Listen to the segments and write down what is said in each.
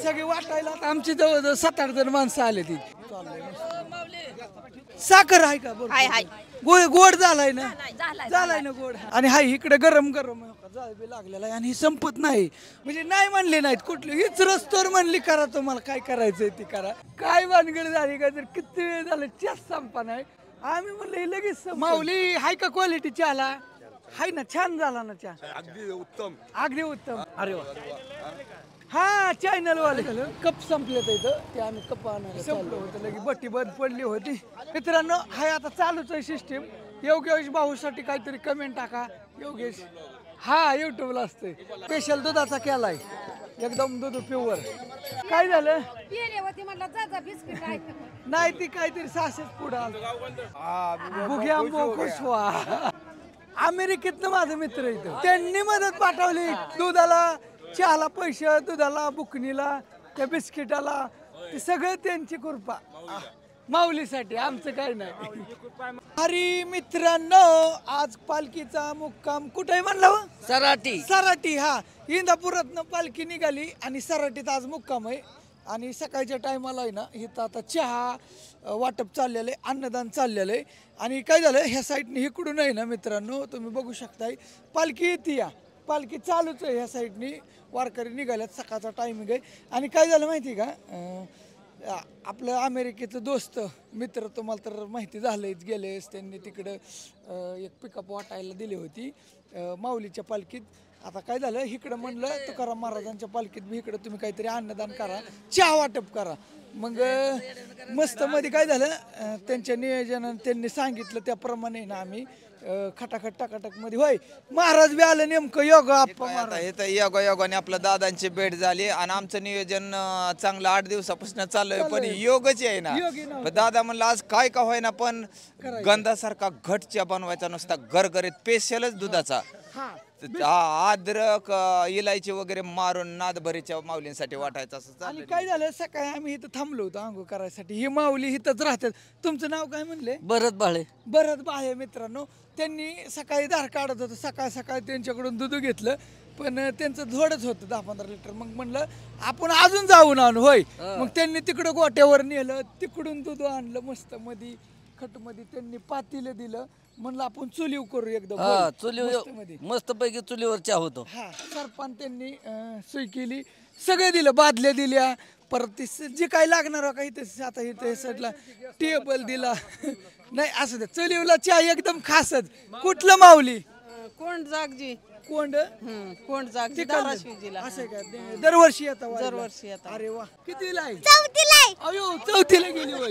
सगळे वाटायला आता आमची जवळ 7-8 जण माणसं आले ती साखर आहे का गोड झालाय ना झालाय ना गोड आणि हाय इकडे गरम गरम जाळबी लागलेला आहे आणि हे संपत नाही म्हणजे नाही म्हणले नाहीत कुठले हीच रस्तोर म्हणली करा तुम्हाला काय करायचंय ती करा काय भानगड झाली का जर किती वेळ झालं चहा संपा नाही आम्ही म्हणलं हे लगेच माऊली हाय का क्वालिटी चहाला हाय ना छान झाला ना चहा अगदी उत्तम अरे वा हा चॅनल वाले कप संपले इथं ते आम्ही कप आणायला संपलं होतं लगे बट्टी बंद पडली होती मित्रांनो हाय आता चालूच आहे सिस्टीम योगेश भाऊसाठी काहीतरी कमेंट टाका योगेश हा युट्यूबला असते स्पेशल दुधाचा केलाय एकदम दूध प्युअर काय झालं नाही ती काहीतरी सासेच पुढं बुघ्या मोकुशवा अमेरिकेतनं माझा मित्र इथं त्यांनी मदत पाठवली दुधाला चहाला पैसे दुधाला बुकणीला त्या बिस्किटाला ते सगळं त्यांची कृपा माऊलीसाठी आमचं काही नाही अरे मित्रांनो आज पालखीचा मुक्काम कुठे म्हणलं सराटी हा इंदापुरातनं पालखी निघाली आणि सराटीत आज मुक्काम आहे आणि सकाळच्या टायमाला आहे ना इथं आता चहा वाटप चाललेलं आहे अन्नदान चाललेलं आहे आणि काय झालं ह्या साईडने इकडून आहे ना मित्रांनो तुम्ही बघू शकताय पालखी येते या पालखी चालूच आहे ह्या साईडनी वारकरी निघाल्यात सकाळचा टायमिंग आहे आणि काय झालं माहिती का आपलं अमेरिकेचं दोस्त मित्र तुम्हाला तर माहिती झालंच गेलेच त्यांनी तिकडं एक पिकअप वाटायला दिली होती माऊलीच्या पालखीत आता काय झालं इकडं म्हणलं तुकाराम महाराजांच्या पालखीत बी इकडं तुम्ही काहीतरी अन्नदान करा चहा वाटप करा मग मस्त मध्ये काय झालं त्यांच्या नियोजनानं त्यांनी सांगितलं त्याप्रमाणे ना आम्ही खटाखट टाकाटक मध्ये होय महाराज बी आलं नेमकं योगा योगाने आपल्या दादांची भेट झाली आणि आमचं नियोजन चांगलं 8 दिवसापासून चालू आहे पण योगच आहे ना दादा म्हणलं आज काय का होईना पण गंधासारखा घट चहा बनवायचा नुसता गरगरीत स्पेशलच दुधाचा अद्रक इलायची वगैरे मारून नादभरीच्या माऊलींसाठी वाटायचं असं आणि काय झालं सकाळी आम्ही इथं थांबलो होतो आंघोळ करायसाठी ही माऊली इथंच राहतात तुमचं नाव काय म्हणले भरत बाळे मित्रांनो त्यांनी सकाळी धार काढत होतं सकाळ त्यांच्याकडून दूध घेतलं पण त्यांचं थोडंच होतं 10-15 लिटर मग म्हणलं आपण अजून जाऊन आणू होय मग त्यांनी तिकडं गोट्यावर नेलं तिकडून दूध आणलं मस्त मध्ये खटमध्ये त्यांनी पातीलं दिलं म्हणलं आपण चुलीव करू एकदम चुलीवर मस्त पैकी चुलीवर चहा होतो हा सरपंच त्यांनी सोय केली सगळे दिलं बादल्या दिल्या परत जे काही लागणार काही ते आता इथे साईडला टेबल दिला नाही असं ते चुलीवला चहा एकदम खासच कुठलं माऊली कोण जागजी कोंड जागजी असं काय दरवर्षी येतात अरे वा कितीला आहे चौथीला गेली होय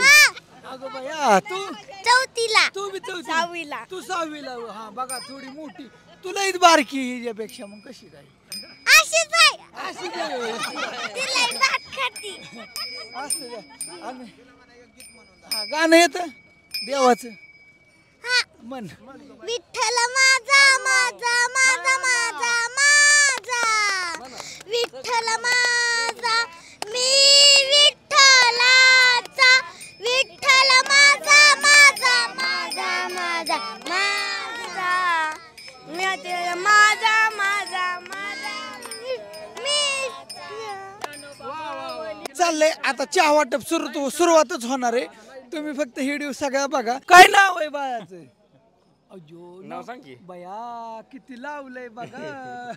अगं बाया तू चौथीला तू बी सहावीला तू 6वीला हा बघा थोडी मोठी तुला इथं बारकी हिच्यापेक्षा मग कशी काय अशीच आहे अशी काय तिला भात खाती असं आणि हा गाणं येतं देवाचं मन विठ्ठल माझा माझा माझा माझा माझा विठ्ठल माझा मी विठ्ठलाचा विठ्ठल माझा माझा माझा माझा माझा माझा माझा माझा मी चाललंय आता चहा वाटप सुरुवातच होणार आहे तुम्ही फक्त व्हिडिओ सगळ्या बघा काय नाव आहे बायाचं अजो नाव सांग की बया किती लावलंय बघा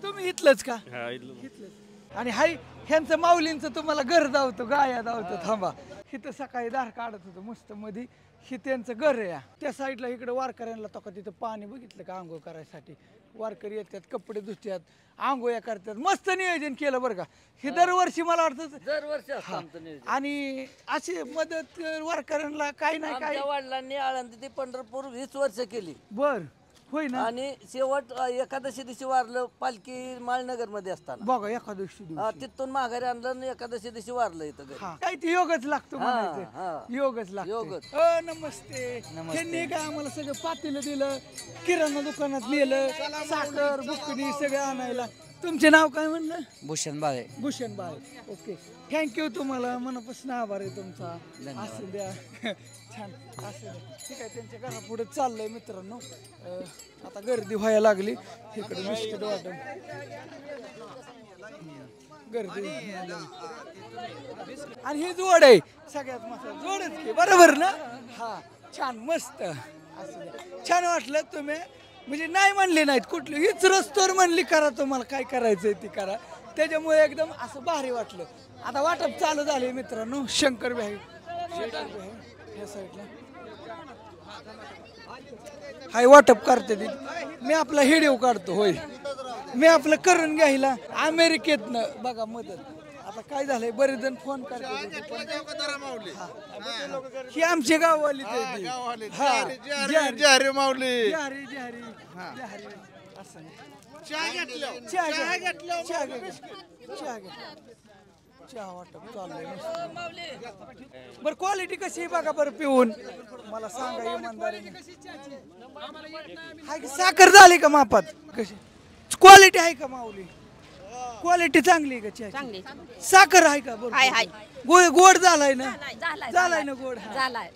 तुम्ही इथलंच का इथलंच आणि हाय ह्यांचं माऊलींचं तुम्हाला घर धावतो गाया धावतो थांबा इथं सकाळी दार काढत होतं मस्त मध्ये हे त्यांचं घर आहे त्या साईडला इकडे वारकऱ्यांना तो तिथं पाणी बघितलं का आंघोळ करायसाठी वारकरी येतात कपडे धुतात आंघोळ्या करतात मस्त नियोजन केलं बरं का हे दरवर्षी मला वाटतं दरवर्षी आणि अशी मदत वारकऱ्यांना काही नाही काय वडिलांनी आळंदी ते पंढरपूर 20 वर्ष केली बर होय ना आणि शेवट एकादशी दिवशी वारलं पालखी माळनगर मध्ये असताना बघा एकादशी तिथून माघारी आणलं आणि एकादशी दिवशी वारलं इथं घरी. काय ते योगच लागतो म्हणायचं योगच लागतो नमस्ते त्यांनी काय आम्हाला सगळं पातेलं दिलं किराणा दुकानात नेलं साखर बुकणी सगळं आणायला तुमचे नाव काय म्हणलं भूषण बाळे ओके थँक्यू तुम्हाला मनापासून आभार आहे तुमचा असू द्या छान असू द्या ठीक आहे त्यांच्या घरापुढे चाललंय मित्रांनो आता गर्दी व्हायला लागली इकडे बिस्किट वाटून गर्दी आणि ही जोड आहे सगळ्यात मस्त जोडच की बरोबर ना हा छान मस्त असं द्या. छान वाटलं तुम्ही म्हणजे नाही म्हणले नाहीत कुठली हीच रस्तोर म्हणली करा तुम्हाला काय करायचंय ती करा त्याच्यामुळे एकदम असं भारी वाटलं आता वाटप चालू झाले मित्रांनो शंकर भाई या साईडला हाय वाटप करते ती मी आपला व्हिडिओ काढतो होय मी आपलं करून घ्यायला अमेरिकेतनं बघा मदत आता काय झालंय बरेच जण फोन करते ही आमची गाववाली चहा वाटप चाललंय बरं क्वालिटी कशी आहे बघा बरं पिऊन मला सांगा इमानदारीने हाय की साखर झाली का मापात कशी क्वालिटी आहे का माऊली क्वालिटी चांगली आहे का चहाची साखर आहे का बरोबर गोड झालाय ना झालाय ना गोड झालाय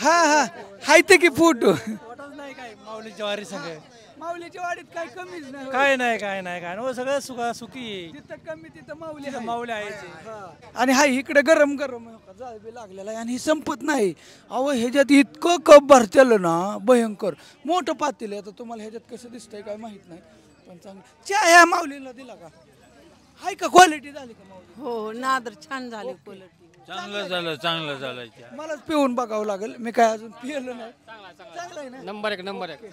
हा हा हाय ते की फोटो माऊलीच्या वारी सगळे माऊलीच्या वाडीत काय कमीच नाही काय नाही काय नाही काय नाही सगळं सुखा सुखी तिथं कमी तिथं माऊली आहे. माऊली आहे आणि हाय इकडे गरम गरम जाळबी लागलेला आहे आणि हे संपत नाही अहो ह्याच्यात इतकं कप भरतेलं ना भयंकर मोठं पातेलं आहे आता तुम्हाला ह्याच्यात कसं दिसतंय काय माहित नाही पण चांगलं चहा ह्या माऊलीला दिला का हाय का क्वालिटी झाली का माऊली हो नादर छान झाले क्वालिटी चांगलं झालं मलाच पिऊन बघावं लागेल मी काय अजून पिलं नाही चांगलं आहे ना नंबर एक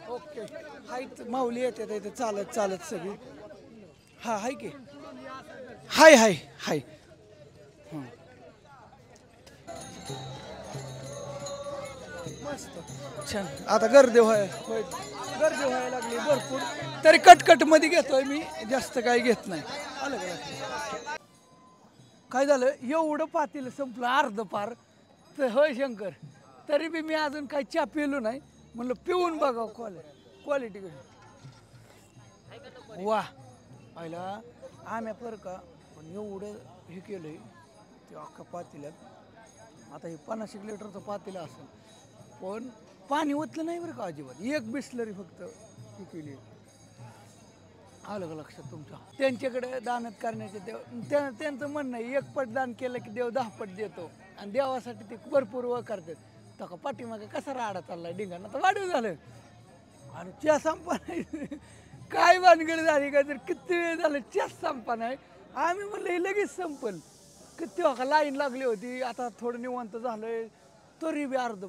ओके हाय माऊली येते इथे चालत चालत सगळी हा हाय की हाय हाय हाय मस्त छान आता गर्दी व्हायला लागली भरपूर तरी कटकट मध्ये घेतोय मी जास्त काही घेत नाही आलं का काय झालं एवढं पातेलं संपलं अर्ध पार तर होय शंकर तरी बी मी अजून काही चहा पिलो नाही म्हणलं पिऊन बघा क्वालिटी कशी वा पहिला आम्ही बरं का पण एवढं हे केलंय ते अख्खा पातेल्यात आता हे 50 लिटरचं पातेलं असेल पण पाणी ओतलं नाही बरं का अजिबात एक बिस्लरी फक्त हे केली आलं का लक्षात तुमच्या त्यांच्याकडे दानत करण्याचे देव त्यांचं म्हणणं आहे 1 पट दान केलं की देव 10 पट देतो आणि देवासाठी ते भरपूर व करतात तर पाठीमागे कसा राडा चाललाय डिंगाण आता वाढीव झालं आणि चहा संपा नाही काय भानगड झाली का तर किती वेळ झालं चहा संपा नाही आम्ही म्हणलं हे लगेच संपल किती का लाईन लागली होती आता थोडं निवांत झालंय तरी बी अर्ध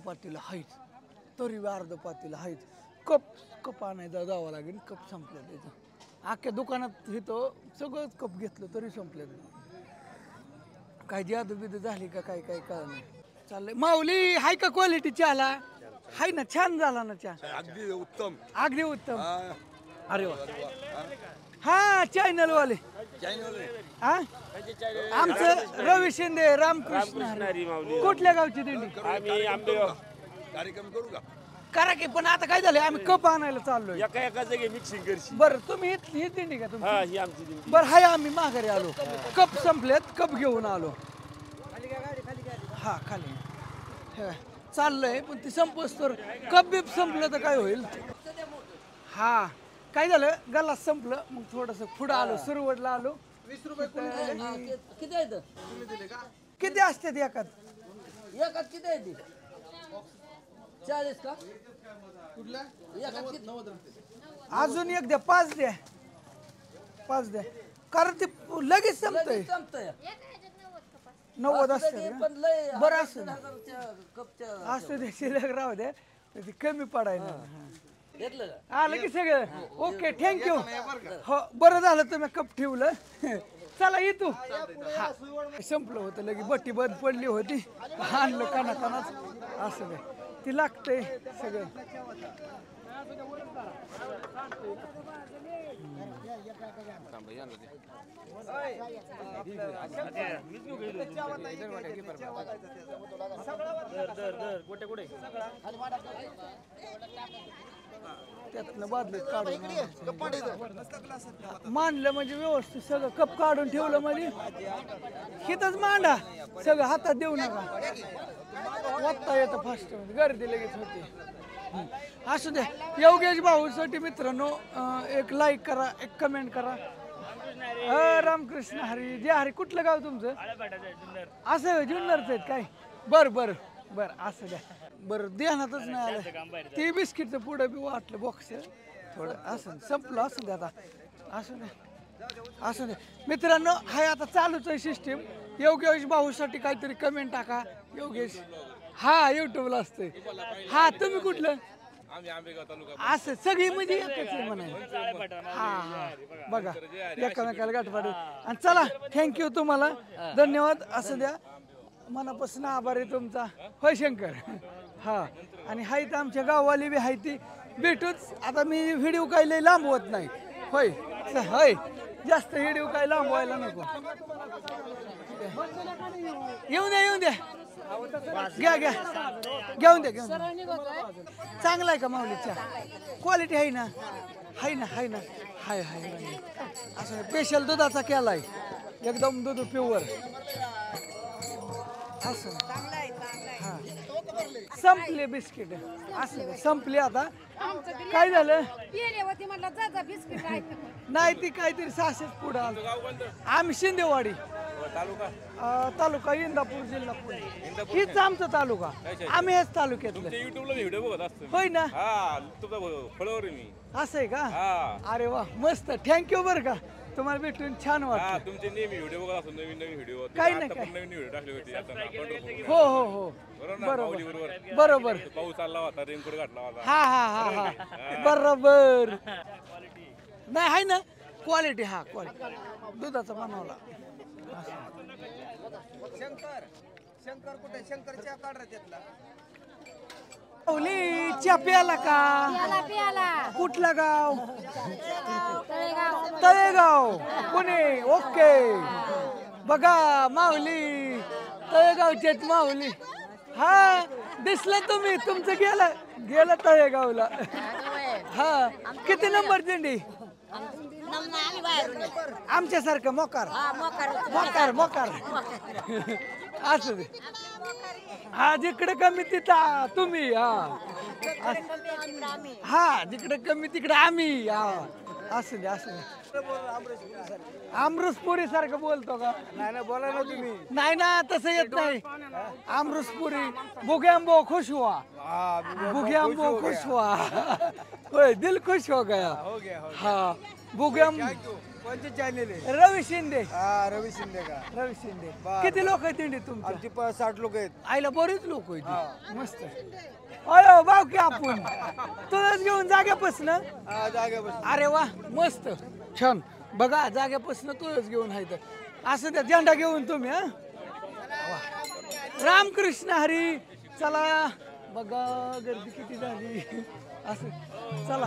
पातीला आहेच कप आणायचा जावं लागेल कप संपल्या त्याचं अख्ख्या दुकानात इथं सगळंच कप घेतलं तरी संपलं काय जादू बिदू झाली का काय काय कळलं नाही चाललंय माऊली हाय का क्वालिटी चहाला हाय ना छान झाला ना चहा अगदी उत्तम अरे वा हा चॅनल वाले हा आमचं रवी शिंदे रामकृष्ण हरी. कुठल्या गावची दिंडी कार्यक्रम करू का करा की पण आता काय झालंय आम्ही कप आणायला चाललोय एका जागी मिक्सिंग करशी बरं तुम्ही ही दिंडी का तुमची ही आमची दिंडी बरं हाय आम्ही माघारी आलो कप संपलेत कप घेऊन आलो हा खाली हे चाललंय पण ती संपस तर कप बीप संपलं तर काय होईल हा काय झालं गल्ला संपलं मग थोडस पुढं आलो सुरवडला आलो 20 रुपये किती आहे इथं? किती असतात एकात एकात किती आहे ती 40 का कुठल्या एकात किती अजून एक द्या 5 द्या कारण ते लगेच संपतंय संपतंय 90 असते पण लय बरं असं कपच्या असं दे शिल्लक राहू द्या तर ते कमी पडायला घेतलं का आलं की सगळं ओके थँक्यू हो बरं झालं तुम्ही कप ठेवलं चला ये तू संपलं होतं लगे बट्टी बंद पडली होती आणलं कानात असं काय ती लागतंय सगळं त्यातनं बादलीत काढून मांडलं म्हणजे व्यवस्थित सगळं कप काढून ठेवलं म्हणजे हिथंच मांडा सगळं हातात देऊ नका वाटता येतं फास्ट गर्दी लगेच होती असू द्या योगेश भाऊसाठी मित्रांनो एक लाईक करा एक कमेंट करा रामकृष्ण हरी जे हरी. कुठलं गाव तुमचं? असं जुन्नरच आहेत काय? बर बर बर असं द्या. बरं ध्यानातच नाही आलं. ते बिस्किटचं पुढं बी वाटलं बॉक्स थोडं असं संपलं. असं द्या आता. असं द्या असं द्या. मित्रांनो हाय आता चालूच आहे सिस्टीम. योगेश भाऊसाठी काहीतरी कमेंट टाका. योगेश हा युट्यूबला असतंय. हा तुम्ही कुठलं? असं सगळी म्हणजे एकच आहे म्हणायला. हा हा बघा एकामेकाला गाठ पाडू. आणि चला थँक्यू तुम्हाला धन्यवाद. असं द्या मनापासून आभार आहे तुमचा. होय शंकर. हा आणि हाय तर आमच्या गाववाली बी हाय ती भेटूच. आता मी व्हिडिओ काही लय लांबवत नाही. होय होय जास्त व्हिडिओ काही लांबवायला नको. येऊन द्या येऊन द्या. घ्या घ्या घेऊन द्या घेऊन द्या. चांगला आहे का माऊलीचा? क्वालिटी आहे ना? हाय ना हाय ना हाय हाय. असं स्पेशल दुधाचा केलाय एकदम दूध प्युअर. असं हा संपले बिस्किट. असं संपले आता. काय झालं नाही ती काहीतरी सासेच पुढं आलं. आम्ही शिंदेवाडी तालुका इंदापूर जिल्हा पुणे. हीच आमचा तालुका. आम्ही हेच तालुक्यातलं. युट्यूबला व्हिडिओ बघत असतो. होय ना. फॉलोअर मी. असं आहे का? अरे वा मस्त. थँक्यू बरं का. तुम्हाला भेटून छान वाटलं. तुमचे नेहमी व्हिडिओ बघत असतो. नवीन नवीन व्हिडिओ. काही नाही काय. नवीन व्हिडिओ टाकले होते. हो हो हो बरोबर बरोबर. पाऊस आला होता. रेनकोट घातला होता. हा हा हा हा बरोबर. नाही आहे ना क्वालिटी. हा क्वालिटी दुधाचा बनवला. शंकर शंकर कुठे? शंकरच्या काढ त्यातला. माऊली चहा प्याला का? कुठला गाव? तळेगाव पुणे. ओके बघा माऊली तळेगावचे माऊली. हा दिसलं तुम्ही. तुमचं गेलं तळेगावला. हा किती नंबर दिंडी? आमच्यासारखं मोकार मोकार मोकार असं दे. हा जिकडे कमी तिथं तुम्ही. हा जिकडे कमी तिकडे आम्ही. असू दे असू दे. आमरसपुरी सारखं बोलतो का? नाही ना बोला ना तुम्ही. नाही ना तसं येत नाही. आमरसपुरी बुग्यांबो खुश हुआ. बुग्यांबो खुश हुआ. होय दिल खुश हो गया. हा बुग्याम. कोणते चॅनल आहे? रवी शिंदे. रवी शिंदे का? रवी शिंदे. किती लोक आहेत दिंडी तुमची? आमची 60 लोक आहेत. आईला बरेच लोक आहेत. मस्त. अयो भाऊ की आपण तुलाच घेऊन जाग्यापासून. अरे वा मस्त छान. बघा जाग्यापासून तुळस घेऊन आहे. असं त्या झेंडा घेऊन तुम्ही. हा रामकृष्ण हरी. चला बघा गर्दी किती झाली. असं चला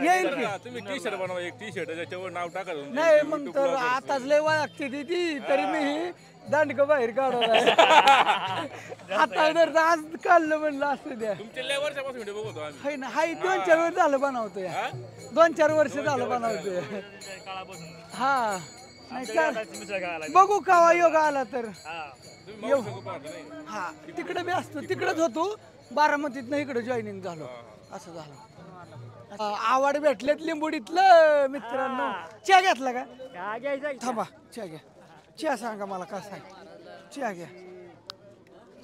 येईल की. तुम्ही टी शर्ट बनवा. एक टी शर्ट त्याच्यावर नाव टाका. नाही मग तर आताच लय वागते ती तरी मी दांडक बाहेर काढवलं. आता जर आज काढलं म्हणलं असं द्या. तुमच्या लय वर्षापासून व्हिडिओ बघतो आम्ही. हाय ना हाय 2-4 वर्ष झालं बनवतोय. 2-4 वर्ष झालं बनवतोय. हा नाही चाल बघू कावा योगा आला तर. हा तिकडे बी असतो. तिकडेच होतो बारामतीतनं इकडे जॉईनिंग झालो. असं झालं. आवड भेटलेत लिंबुडीतलं मित्रांनो. चहा घेतला का? थांबा चहा घ्या. चहा सांगा मला कसा आहे. चहा घ्या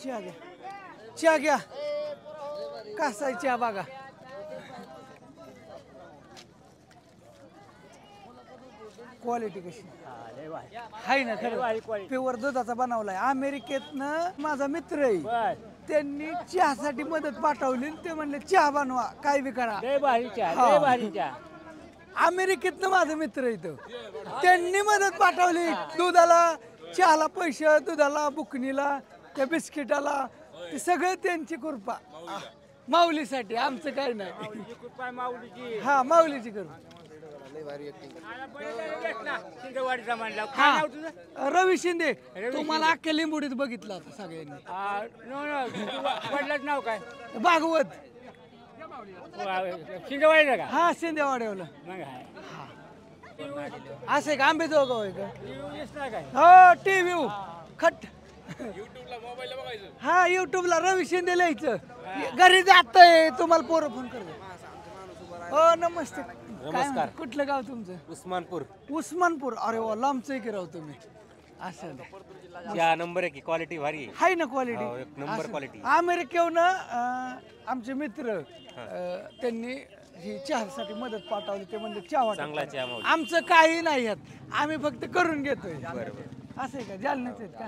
चहा घ्या चहा घ्या. कसा आहे चहा बघा. क्वालिटी कशी आहे ना? खरं प्युअर दुधाचा बनवलाय. अमेरिकेतनं माझा मित्र आहे. त्यांनी चहासाठी मदत पाठवली. ते म्हणले चहा बनवा काय बी करा. अमेरिकेतनं माझा मित्र इथं. त्यांनी मदत पाठवली. दुधाला चहाला पैसे दुधाला बुकणीला त्या बिस्किटाला ते सगळं त्यांची कृपा. माऊलीसाठी आमचं काय नाही. हा माऊलीची कृपा. रवी शिंदे. तुम्हाला अख्ख्या लिंबुडीत बघितलं आता सगळ्यांनी. नाव काय? भागवत. शिंदेवाडी का? हा शिंदेवाड्यावलं. असं आहे का? आंबेजोगाई आहे का? हो टीव्ही खट. हा युट्यूबला रवी शिंदे लिहायचं. घरी जातंय तुम्हाला पोरं फोन करतो. हो नमस्ते. काय म्हणता? कुठलं गाव तुमचं? उस्मानपूर उस्मानपूर. अरे वा, लांबचं की राव तुम्ही. असं या नंबर आहे की क्वालिटी भारी आहे. हाय ना क्वालिटी, हो, एक नंबर quality. अमेरिकेहून आमचे मित्र त्यांनी ही चहासाठी मदत पाठवली. ते म्हणजे चहा चांगला वाटप. चहा मावशी. आमचं काही नाही यात, आम्ही फक्त करून घेतोय. असं आहे का? जालन्याच आहेत का?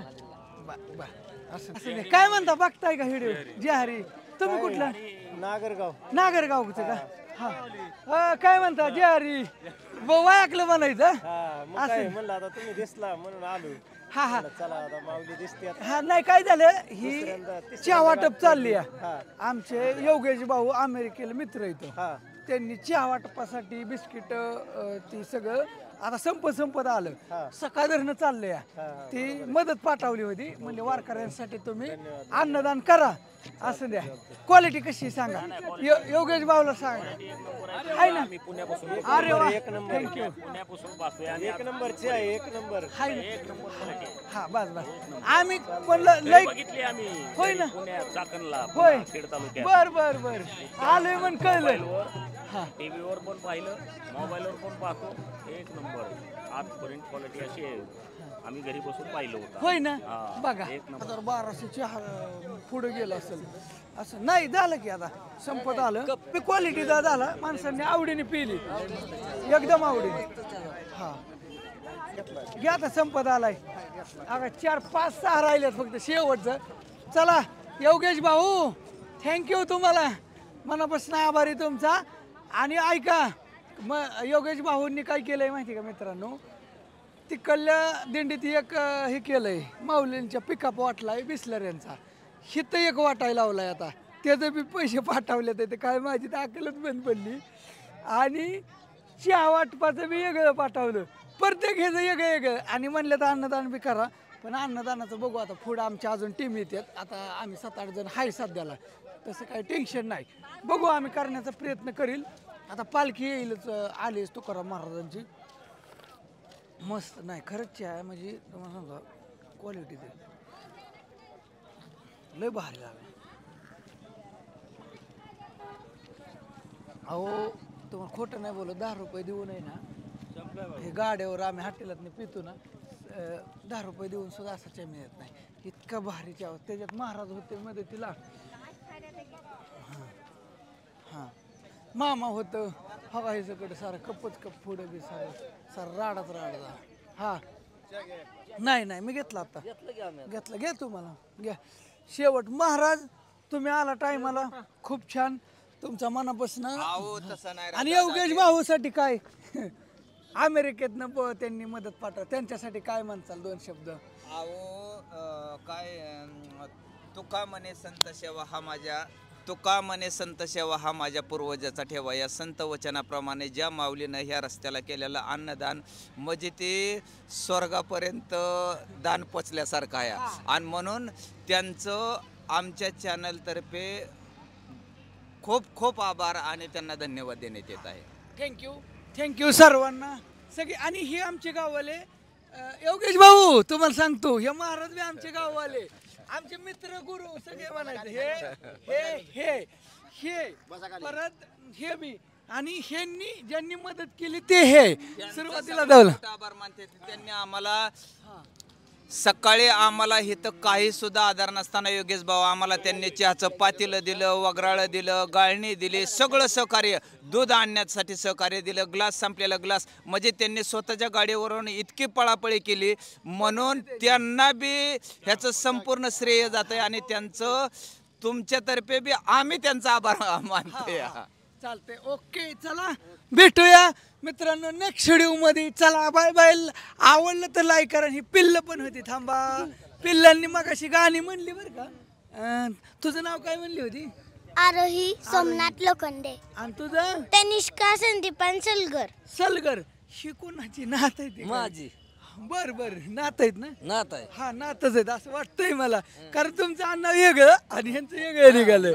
असं नाही. काय म्हणता, बघताय का व्हिडिओ? जहारी. तुम्ही कुठला? नागरगावचं का? हा. काय म्हणता जहारी? ऐकलं म्हणायचं. असं म्हणलं आता तुम्ही दिसला म्हणून आलो. हा हा चला आता माऊली दिसते. हा. नाही, काय झालं, ही चहा वाटप चालली आहे. आमचे योगेश भाऊ अमेरिकेला मित्र येतो, त्यांनी चहा वाटपासाठी बिस्किट ती सगळं आता संपत आलं. सकाळ धरणं चाललंय, ती मदत पाठवली होती. म्हणजे वारकऱ्यांसाठी तुम्ही अन्नदान करा. असं द्या. क्वालिटी कशी सांगा, योगेश भाऊला सांगा. आहे ना? अरे वा, थँक्यू. एक नंबरची आहे, एक नंबर. हा, बस आम्ही म्हणलं लय होय ना. होय, बर बर बर. आलोय म्हण कळलं. टीव्हीवर पण पाहिलं, मोबाईलवर पण पाहतो. एक नंबर आजपर्यंत क्वालिटी अशी आहे, आम्ही घरी बसून पाहिलं होतं. होय ना. बघा, 1200 चहा पुढे गेलं असेल. असं नाही झालं की आता संपत आलं. क्वालिटीचा झाला, माणसांनी आवडीने पिली, एकदम आवडीने. हा, घ्या आता, संपत आलाय. अगं 4, 5, 6 राहिलेत फक्त शेवटचं. चला योगेश भाऊ, थँक्यू तुम्हाला, मनापासून आभारी तुमचा. आणि ऐका, मग योगेश भाऊंनी काय केलंय माहिती का मित्रांनो, तिकडल्या दिंडीत एक हे केलंय, माऊलींच्या पिकअप वाटलाय बिस्लऱ्यांचा. हिथं एक वाटायला लावलाय. आता त्याचे बी पैसे पाठवले ते काय माझी अकलच बंद पडली. आणि चहा वाटपाचं बी वेगळं पाठवलं, प्रत्येक ह्याचं वेगळं. आणि म्हणलं तर अन्नदान बी करा. पण अन्नदानाचं बघू आता, पुढं आमच्या अजून टीम येतात. आता आम्ही 7-8 जण आहे सध्याला, तसं काही टेन्शन नाही. बघू, आम्ही करण्याचा प्रयत्न करील. आता पालखी येईलच, आलीच तुकाराम महाराजांची. मस्त. नाही खरंच आहे, म्हणजे तुम्हाला सांगा क्वालिटी ते लय भारी लागला. अहो तुम्हाला खोटं नाही बोलत, 10 रुपये देऊन आहे ना, हे गाड्यावर आम्ही हॉटेलात पितो ना, 10 रुपये देऊन सुद्धा असा चहा मिळत नाही. इतका भारी चहा. त्याच्यात महाराज होते मदतीला. हां, मामा होतं. हवा हे सगळं सारं कपच कप पुढे बी सारं राडाच राडा. हा, नाही मी घेतला आता. घेतला, घ्या तुम्हाला, घ्या. शेवट महाराज, तुम्ही आला टायमाला, खूप छान तुमचा मनापासून. आणि योगेश भाऊसाठी काय अमेरिकेतनं त्यांनी मदत पाठव, त्यांच्यासाठी काय म्हणचाल 2 शब्द? काय तुका म्हणे संत सेवा हा माझ्या, तुका म्हणे संत सेवा हा माझ्या पूर्वजाचा ठेवा. या संत वचनाप्रमाणे ज्या माऊलीनं ह्या रस्त्याला केलेलं अन्नदान म्हणजे ते स्वर्गापर्यंत दान पोचल्यासारखं आहे. आणि म्हणून त्यांचं आमच्या चॅनलतर्फे खूप आभार आणि त्यांना धन्यवाद देण्यात येत आहे. थँक्यू सर्वांना सगळे. आणि हे आमचे गाववाले योगेश भाऊ, तुम्हाला सांगतो, हे महाराज बी आमचे गाववाले, आमचे मित्र गुरु सगळे म्हणायचे. हे परत हे बी. आणि ह्यांनी ज्यांनी मदत केली ते हे सुरुवातीला आभार मानते. त्यांनी आम्हाला सकाळी आम्हाला इथं काही सुद्धा आधार नसताना योगेश भाऊ आम्हाला त्यांनी चहाचं पातेलं दिलं, वगराळं दिलं, गाळणी दिली, सगळं सहकार्य, दूध आणण्यासाठी सहकार्य दिलं, ग्लास संपलेला ग्लास, म्हणजे त्यांनी स्वतःच्या गाडीवरून इतकी पळापळी केली. म्हणून त्यांना बी ह्याचं संपूर्ण श्रेय जातंय. आणि त्यांचं तुमच्यातर्फे बी आम्ही त्यांचा आभार मानतोय. चालतंय, ओके. चला भेटूया मित्रांनो नेक्स्ट व्हिडिओ मध्ये. चला बाय बाय. आवडलं तर लाईक करा. ही पिल्ल पण होती, थांबा. पिल्लांनी मग अशी गाणी म्हणली बरं का. तुझं नाव काय म्हणली होती? आरोही सोमनाथ लोखंडे. आणि तुझं? तनिष्का संदीपान सलगर. ही कोणाची नात आहे? माझी. बर नात आहेत ना? नात आहे. हा, नातच आहेत असं वाटतंय मला, कारण तुमचं अन्न वेगळं आणि ह्यांचं वेगळं निघालं.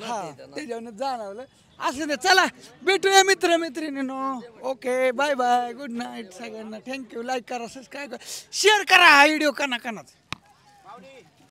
हा, त्याच्यावर जाणवलं. असं नाही. चला भेटूया मित्र मैत्रिणींनो. Okay, bye bye, good night सगळ्यांना. थँक्यू. लाईक करा, सबस्क्राईब करा, शेअर करा हा व्हिडिओ कनाकनाच.